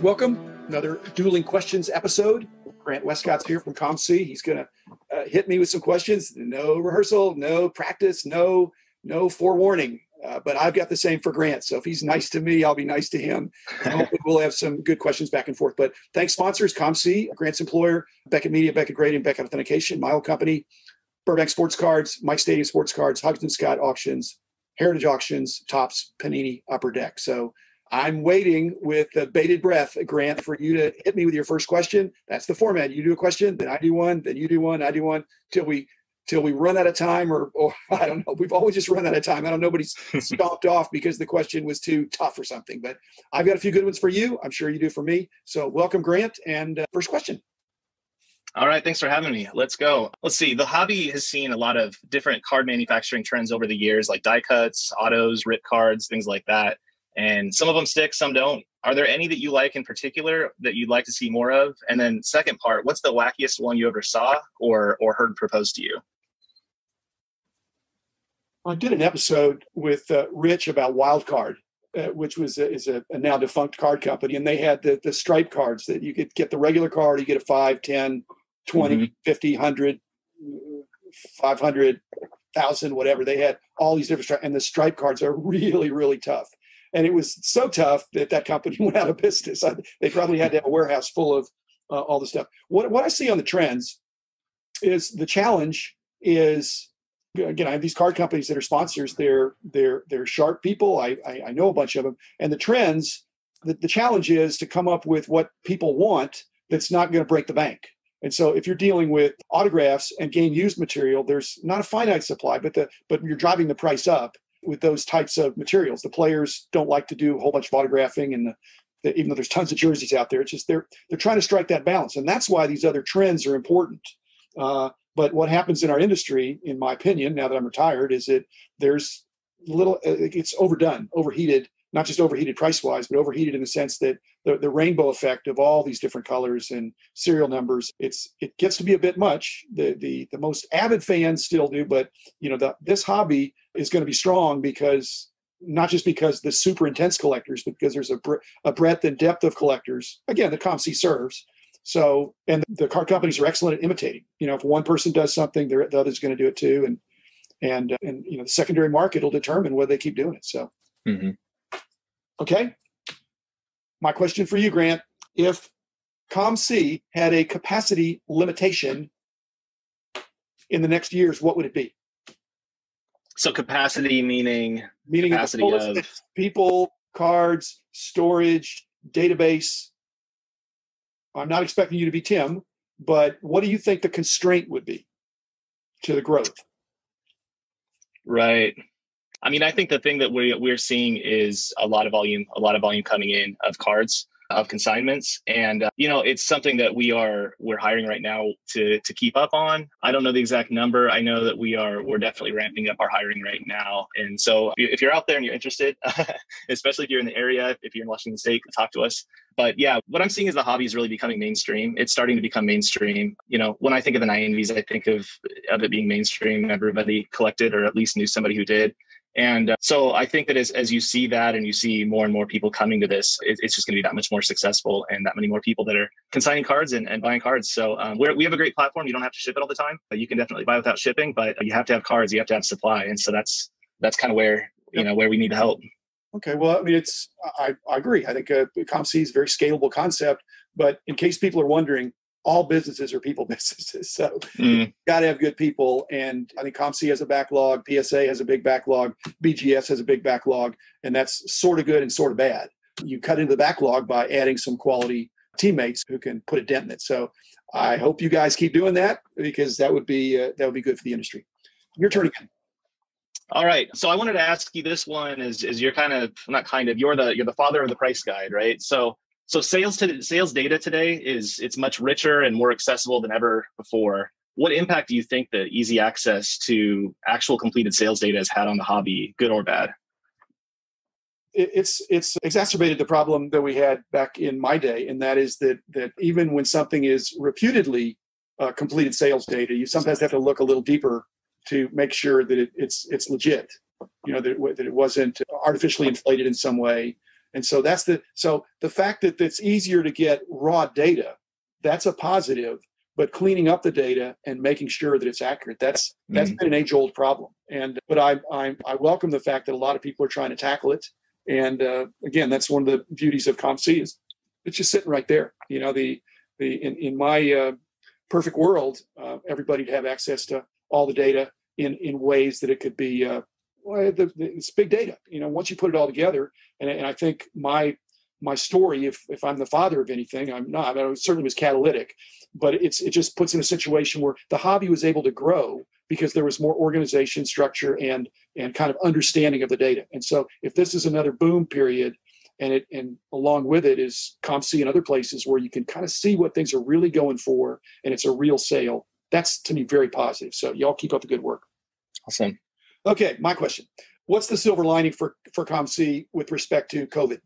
Welcome, another Dueling Questions episode. Grant Wescott's here from COMC. He's going to hit me with some questions. No rehearsal, no practice, no forewarning. But I've got the same for Grant. So if he's nice to me, I'll be nice to him. And hopefully we'll have some good questions back and forth. But thanks, sponsors, COMC, Grant's employer, Beckett Media, Beckett Grading, Beckett Authentication, my old company, Burbank Sports Cards, Mike Stadium Sports Cards, Huggins & Scott Auctions, Heritage Auctions, Topps, Panini, Upper Deck. So I'm waiting with bated breath, Grant, for you to hit me with your first question. That's the format. You do a question, then I do one, then you do one, I do one, till we run out of time, or I don't know. We've always just run out of time. I don't know. Nobody's stomped off because the question was too tough or something. But I've got a few good ones for you. I'm sure you do for me. So welcome, Grant. And first question. All right. Thanks for having me. Let's go. Let's see. The hobby has seen a lot of different card manufacturing trends over the years, like die cuts, autos, rip cards, things like that. And some of them stick, some don't. Are there any that you like in particular that you'd like to see more of? And then second part, what's the wackiest one you ever saw or heard proposed to you? I did an episode with Rich about Wild Card, which is a now defunct card company. And they had the stripe cards that you could get the regular card. You get a 5, 10, 20, 50, 100, 500, 1,000, whatever. They had all these different stripes. And the stripe cards are really, really tough. And it was so tough that company went out of business. They probably had to have a warehouse full of all the stuff. What I see on the trends is the challenge is, again, I have these card companies that are sponsors. They're sharp people. I know a bunch of them. And the trends, the challenge is to come up with what people want that's not going to break the bank. And so if you're dealing with autographs and game used material, there's not a finite supply, but you're driving the price up with those types of materials. The players don't like to do a whole bunch of autographing, and even though there's tons of jerseys out there, it's just they're trying to strike that balance. And that's why these other trends are important. But what happens in our industry, in my opinion, now that I'm retired, is that there's it's overdone, overheated, not just overheated price-wise, but overheated in the sense that the rainbow effect of all these different colors and serial numbers, it gets to be a bit much. The most avid fans still do, but this hobby is going to be strong because not just because the super intense collectors, but because there's a breadth and depth of collectors. Again, the COMC serves. So, and the card companies are excellent at imitating. If one person does something, the other's going to do it too. And the secondary market will determine whether they keep doing it. So, Okay. My question for you, Grant, if COMC had a capacity limitation in the next years, what would it be? So capacity meaning capacity of people, cards, storage, database. I'm not expecting you to be Tim, but what do you think the constraint would be to the growth? Right. I mean, I think the thing that we're seeing is a lot of volume coming in of cards, of consignments. And, it's something that we're hiring right now to keep up on. I don't know the exact number. I know that we're definitely ramping up our hiring right now. And so if you're out there and you're interested, especially if you're in the area, if you're in Washington State, talk to us. But yeah, what I'm seeing is the hobby is really becoming mainstream. It's starting to become mainstream. When I think of the 90s, I think of it being mainstream. Everybody collected or at least knew somebody who did. And so I think that as you see that and you see more and more people coming to this, it's just going to be that much more successful and that many more people that are consigning cards and buying cards. So we have a great platform. You don't have to ship it all the time. You can definitely buy without shipping, but you have to have cards. You have to have supply. And so that's kind of where, where we need the help. Okay. Well, I mean, I agree. I think COMC is a very scalable concept, but in case people are wondering, all businesses are people businesses. So you got to have good people. And I think COMC has a backlog. PSA has a big backlog. BGS has a big backlog. And that's sort of good and sort of bad. You cut into the backlog by adding some quality teammates who can put a dent in it. So I hope you guys keep doing that because that would be good for the industry. Your turn again. All right. So I wanted to ask you this one is you're you're the father of the price guide, right? So sales data today it's much richer and more accessible than ever before. What impact do you think that easy access to actual completed sales data has had on the hobby, good or bad? It's exacerbated the problem that we had back in my day, and that is that even when something is reputedly completed sales data, you sometimes have to look a little deeper to make sure that it's legit. That it wasn't artificially inflated in some way. And so the fact that it's easier to get raw data, that's a positive. But cleaning up the data and making sure that it's accurate, that's been an age-old problem. But I welcome the fact that a lot of people are trying to tackle it. And again, that's one of the beauties of COMC is it's just sitting right there. In my perfect world, everybody'd have access to all the data in ways that it could be. It's big data. Once you put it all together, and I think my story, if I'm the father of anything, I'm not. I certainly was catalytic, but it just puts in a situation where the hobby was able to grow because there was more organization, structure, and kind of understanding of the data. And so, if this is another boom period, and along with it is COMC and other places where you can kind of see what things are really going for, and it's a real sale. That's to me very positive. So y'all keep up the good work. Awesome. Okay, my question: what's the silver lining for COMC with respect to COVID?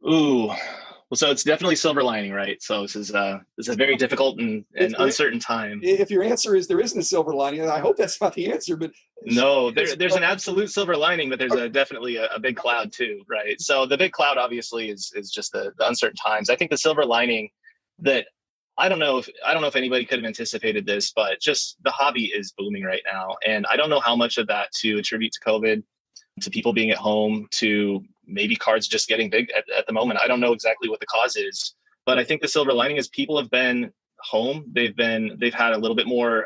Ooh, well, so it's definitely silver lining, right? So this is a very difficult and uncertain time. If your answer is there isn't a silver lining, I hope that's not the answer. But no, there's an absolute silver lining, but there's definitely a big cloud too, right? So the big cloud obviously is just the uncertain times. I think the silver lining that I don't know if anybody could have anticipated this, but just the hobby is booming right now, and I don't know how much of that to attribute to COVID, to people being at home, to maybe cards just getting big at the moment. I don't know exactly what the cause is, but I think the silver lining is people have been home. They've had a little bit more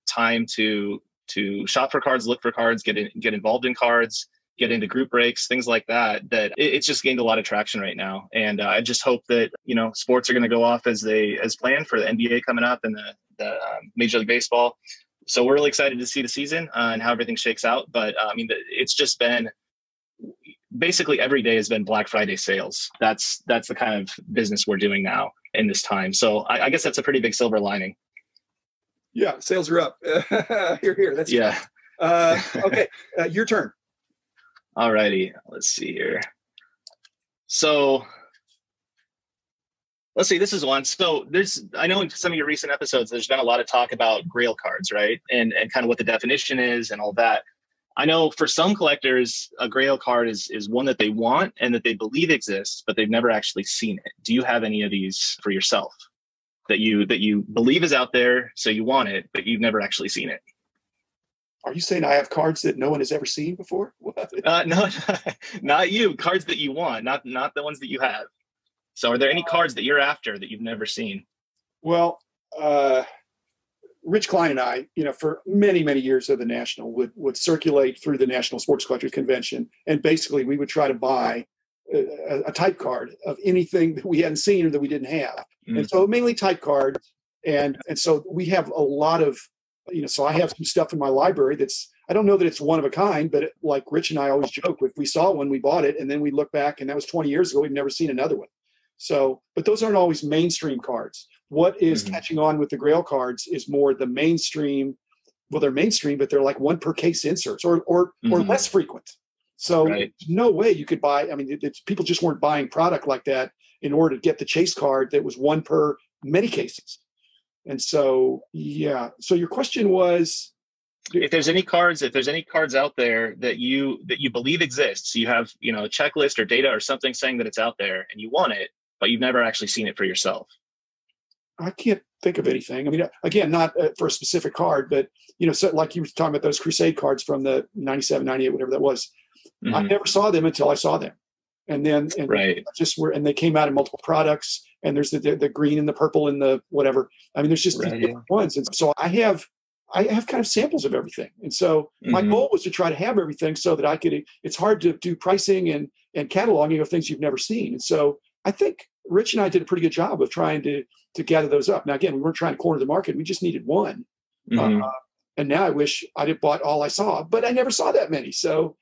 time to shop for cards, look for cards, get involved in cards, get into group breaks, things like that. It's just gained a lot of traction right now. And I just hope that, sports are going to go off as planned for the NBA coming up and the Major League Baseball. So we're really excited to see the season and how everything shakes out. But it's just been basically every day has been Black Friday sales. That's the kind of business we're doing now in this time. So I guess that's a pretty big silver lining. Yeah, sales are up. Here. That's yeah. Okay, your turn. All righty. Let's see here. So let's see. This is one. So I know in some of your recent episodes, there's been a lot of talk about Grail cards, right? And kind of what the definition is and all that. I know for some collectors, a Grail card is one that they want and that they believe exists, but they've never actually seen it. Do you have any of these for yourself that you believe is out there, so you want it, but you've never actually seen it? Are you saying I have cards that no one has ever seen before? No, not you. Cards that you want, not the ones that you have. So are there any cards that you're after that you've never seen? Well, Rich Klein and I, for many, many years of the National would circulate through the National Sports Collectors Convention. And basically we would try to buy a type card of anything that we hadn't seen or that we didn't have. And so mainly type cards. And so we have a lot of, so I have some stuff in my library I don't know that it's one of a kind, but like Rich and I always joke, if we saw one, we bought it, and then we look back, and that was 20 years ago, we've never seen another one. So, but those aren't always mainstream cards. What is catching on with the Grail cards is more the mainstream. Well, they're mainstream, but they're like one per case inserts or less frequent. So right. No way you could buy. People just weren't buying product like that in order to get the chase card that was one per many cases. And so, yeah. So your question was, if there's any cards out there that you believe exists, you have, a checklist or data or something saying that it's out there and you want it, but you've never actually seen it for yourself. I can't think of anything. Again, not for a specific card, but, so like you were talking about those Crusade cards from the 97, 98, whatever that was. I never saw them until I saw them. And then, right. And they came out in multiple products, and there's the green and the purple and the whatever. There's just these different ones. And so I have kind of samples of everything. And so my goal was to try to have everything so that I could, it's hard to do pricing and cataloging of things you've never seen. And so I think Rich and I did a pretty good job of trying to gather those up. Now, again, we weren't trying to corner the market. We just needed one. And now I wish I'd have bought all I saw, but I never saw that many. So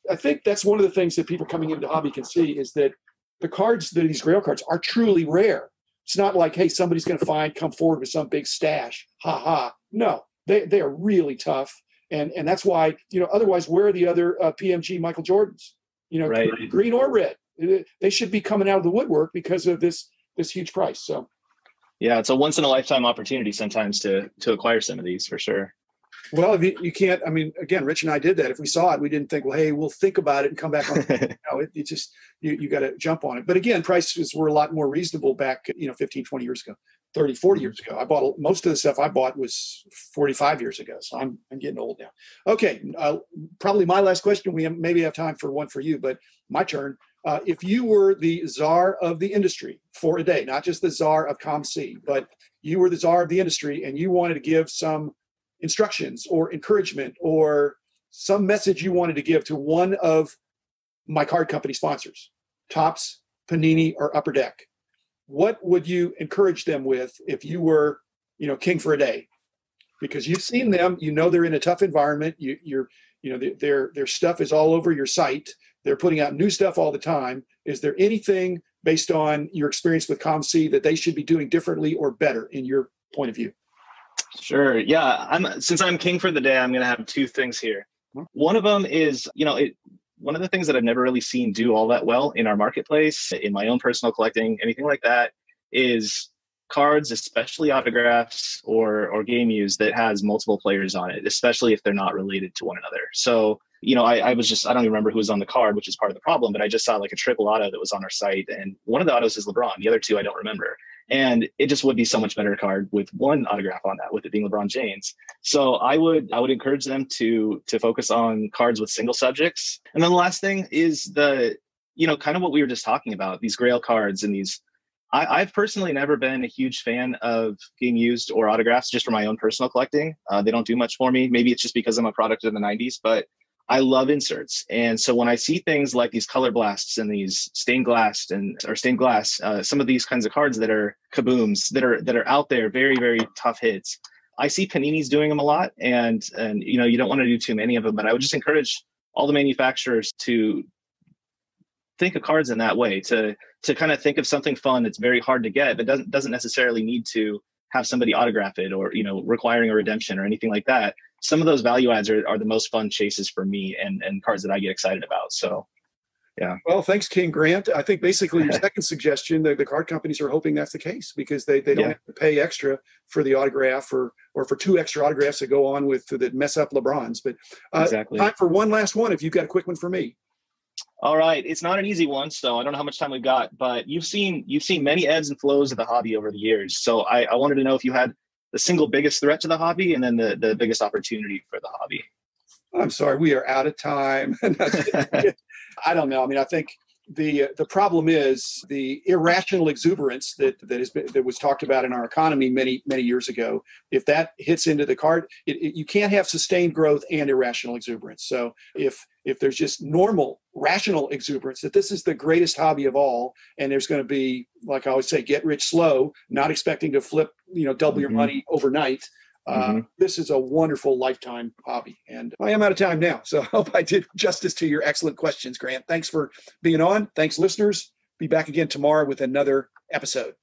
I think that's one of the things that people coming into hobby can see is that the cards, these Grail cards, are truly rare. It's not like, hey, somebody's going to come forward with some big stash. Ha ha. No, they are really tough. And that's why, otherwise, where are the other PMG Michael Jordans? Right. Green or red? They should be coming out of the woodwork because of this huge price. So, yeah, it's a once in a lifetime opportunity sometimes to acquire some of these for sure. Well, if you can't, I mean, again, Rich and I did that. If we saw it, we didn't think, well, hey, we'll think about it and come back on. It just, you got to jump on it. But again, prices were a lot more reasonable back, 15, 20 years ago, 30, 40 years ago. I bought, most of the stuff I bought was 45 years ago. So I'm getting old now. Okay. Probably my last question. We maybe have time for one for you, but my turn. If you were the czar of the industry for a day, not just the czar of COMC, but you were the czar of the industry and you wanted to give some instructions or encouragement or some message you wanted to give to one of my card company sponsors, Topps, Panini, or Upper Deck, what would you encourage them with if you were, king for a day? Because you've seen them, they're in a tough environment. Their stuff is all over your site. They're putting out new stuff all the time. Is there anything based on your experience with COMC that they should be doing differently or better in your point of view? Sure. Yeah. Since I'm king for the day, I'm going to have two things here. One of them is, one of the things that I've never really seen do all that well in our marketplace, in my own personal collecting, anything like that, is cards, especially autographs or game used that has multiple players on it, especially if they're not related to one another. So, I don't even remember who was on the card, which is part of the problem, but I just saw like a triple auto that was on our site. And one of the autos is LeBron. The other two, I don't remember. And it just would be so much better card with one autograph on that, with it being LeBron James. So I would encourage them to focus on cards with single subjects. And then the last thing is kind of what we were just talking about, these grail cards and these. I've personally never been a huge fan of game used or autographs just for my own personal collecting. They don't do much for me. Maybe it's just because I'm a product of the 90s, but I love inserts. And so when I see things like these color blasts and these stained glass, some of these kinds of cards that are kabooms that are out there, very, very tough hits. I see Panini's doing them a lot, and you don't want to do too many of them, but I would just encourage all the manufacturers to think of cards in that way, to kind of think of something fun that's very hard to get, but doesn't necessarily need to have somebody autograph it or, requiring a redemption or anything like that. Some of those value adds are the most fun chases for me and cards that I get excited about. So, yeah. Well, thanks, King Grant. I think basically your second suggestion, the card companies are hoping that's the case because they don't have to pay extra for the autograph or for two extra autographs that go on with that mess up LeBron's. But exactly. Time for one last one. If you've got a quick one for me. All right. It's not an easy one, so I don't know how much time we've got, but you've seen many ebbs and flows of the hobby over the years. So I wanted to know if you had the single biggest threat to the hobby and then the biggest opportunity for the hobby. I'm sorry, we are out of time. I don't know. I mean, I think the problem is the irrational exuberance that was talked about in our economy many years ago. If that hits into the card, you can't have sustained growth and irrational exuberance. So if there's just normal rational exuberance, that this is the greatest hobby of all, and there's going to be, like I always say, get rich slow, not expecting to flip, double your money overnight. This is a wonderful lifetime hobby. And I am out of time now. So I hope I did justice to your excellent questions, Grant. Thanks for being on. Thanks, listeners. Be back again tomorrow with another episode.